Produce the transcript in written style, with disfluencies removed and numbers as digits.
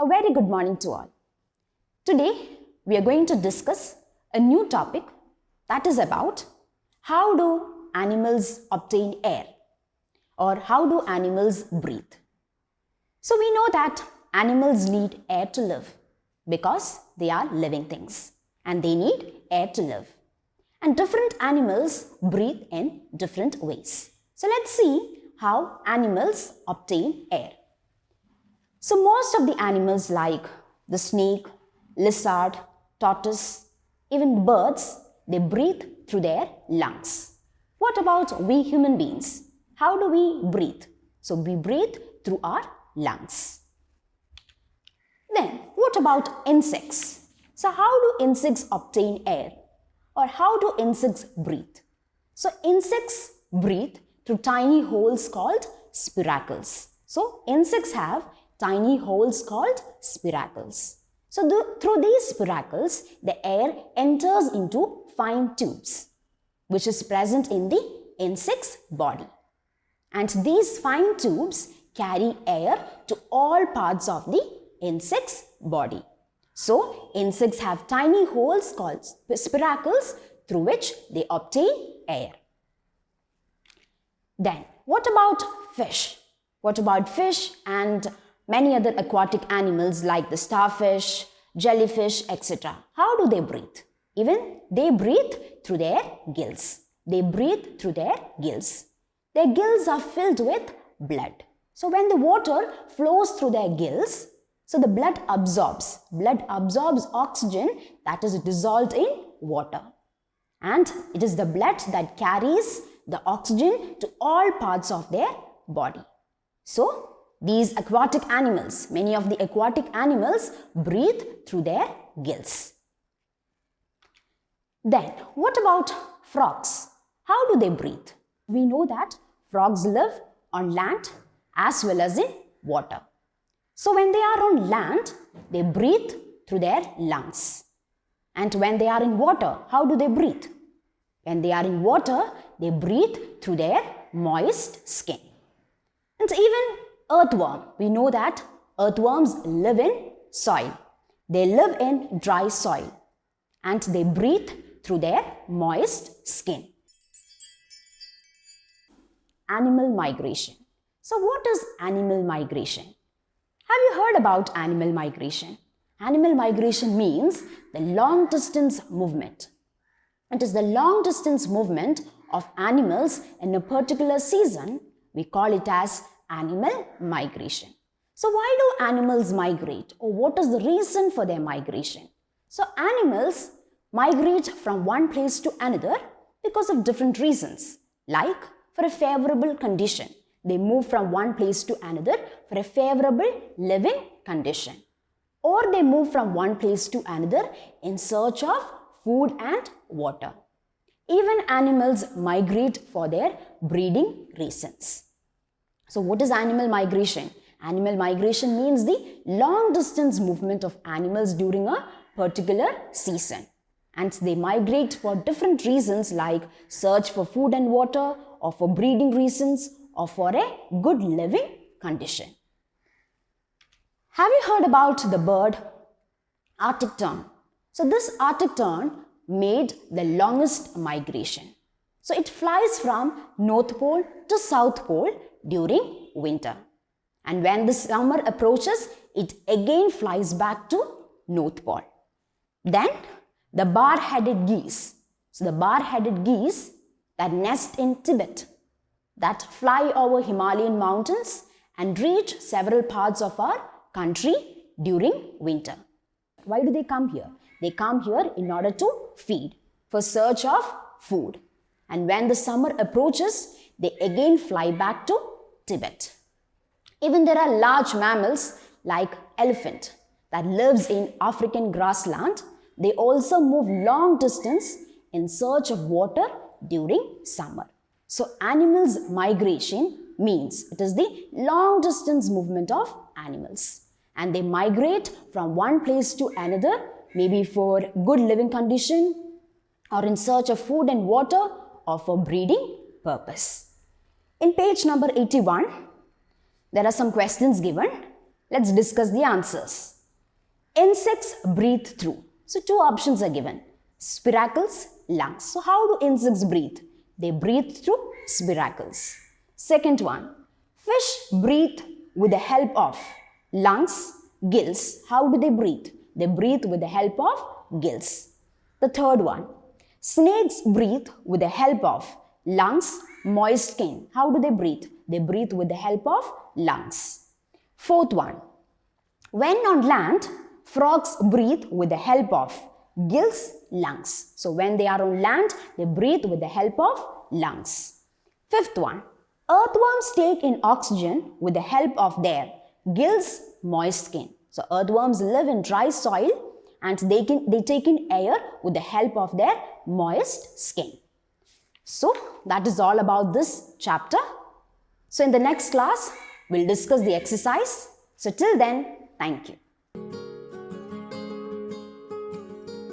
A very good morning to all. Today we are going to discuss a new topic that is about how do animals obtain air or how do animals breathe. So we know that animals need air to live because they are living things and they need air to live. And different animals breathe in different ways. So let's see how animals obtain air. So most of the animals like the snake, lizard, tortoise, even birds, they breathe through their lungs. What about we human beings? How do we breathe? So we breathe through our lungs. Then what about insects? So how do insects obtain air? Or how do insects breathe? So insects breathe through tiny holes called spiracles. So insects have tiny holes called spiracles. So through these spiracles, the air enters into fine tubes, which is present in the insect's body. And these fine tubes carry air to all parts of the insect's body. So insects have tiny holes called spiracles through which they obtain air. Then what about fish? What about fish and many other aquatic animals like the starfish, jellyfish, etc. How do they breathe? Even they breathe through their gills. They breathe through their gills. Their gills are filled with blood. So when the water flows through their gills, so the blood absorbs oxygen that is dissolved in water. And it is the blood that carries the oxygen to all parts of their body. So these aquatic animals, many of the aquatic animals breathe through their gills. Then what about frogs? How do they breathe? We know that frogs live on land as well as in water. So when they are on land, they breathe through their lungs. And when they are in water, how do they breathe? When they are in water, they breathe through their moist skin. And even earthworm, we know that earthworms live in soil. They live in dry soil and they breathe through their moist skin. Animal migration. So what is animal migration? Have you heard about animal migration? Animal migration means the long distance movement. It is the long distance movement of animals in a particular season. We call it as animal migration. So why do animals migrate, or what is the reason for their migration? So animals migrate from one place to another because of different reasons. Like for a favorable condition, they move from one place to another for a favorable living condition. Or they move from one place to another in search of food and water. Even animals migrate for their breeding reasons. So what is animal migration? Animal migration means the long distance movement of animals during a particular season. And they migrate for different reasons like search for food and water, or for breeding reasons, or for a good living condition. Have you heard about the bird Arctic tern? So this Arctic tern made the longest migration. So it flies from North Pole to South Pole during winter. And when the summer approaches, it again flies back to North Pole. Then the bar-headed geese. So the bar-headed geese that nest in Tibet, that fly over Himalayan mountains and reach several parts of our country during winter. Why do they come here? They come here in order to feed, for search of food. And when the summer approaches, they again fly back to Tibet. Even there are large mammals like elephant that lives in African grassland. They also move long distance in search of water during summer. So animals migration means it is the long distance movement of animals. And they migrate from one place to another, maybe for good living condition, or in search of food and water, or for breeding purpose. In page number 81, there are some questions given. Let's discuss the answers. Insects breathe through. So two options are given. Spiracles, lungs. So how do insects breathe? They breathe through spiracles. Second one. Fish breathe with the help of lungs, gills. How do they breathe? They breathe with the help of gills. The third one. Snakes breathe with the help of lungs, moist skin. How do they breathe? They breathe with the help of lungs. Fourth one. When on land, frogs breathe with the help of gills, lungs. So when they are on land, they breathe with the help of lungs. Fifth one. Earthworms take in oxygen with the help of their gills, moist skin. So earthworms live in dry soil and they take in air with the help of their moist skin. So that is all about this chapter. So in the next class, we'll discuss the exercise. So till then, thank you.